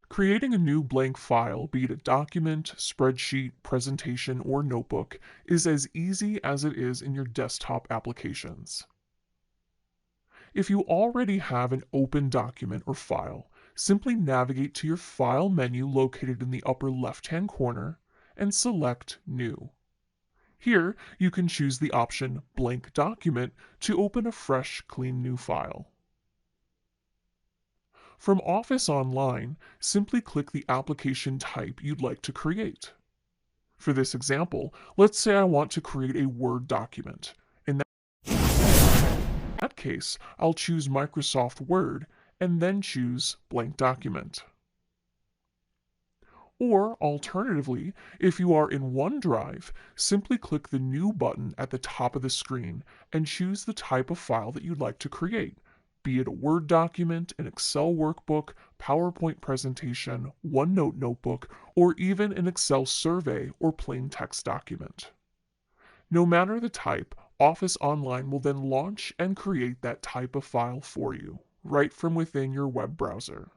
Creating a new blank file, be it a document, spreadsheet, presentation, or notebook, is as easy as it is in your desktop applications. If you already have an open document or file, simply navigate to your File menu located in the upper left-hand corner and select New. Here, you can choose the option Blank Document to open a fresh, clean new file. From Office Online, simply click the application type you'd like to create. For this example, let's say I want to create a Word document. In that case, I'll choose Microsoft Word and then choose Blank Document. Or alternatively, if you are in OneDrive, simply click the New button at the top of the screen and choose the type of file that you'd like to create, be it a Word document, an Excel workbook, PowerPoint presentation, OneNote notebook, or even an Excel survey or plain text document. No matter the type, Office Online will then launch and create that type of file for you, right from within your web browser.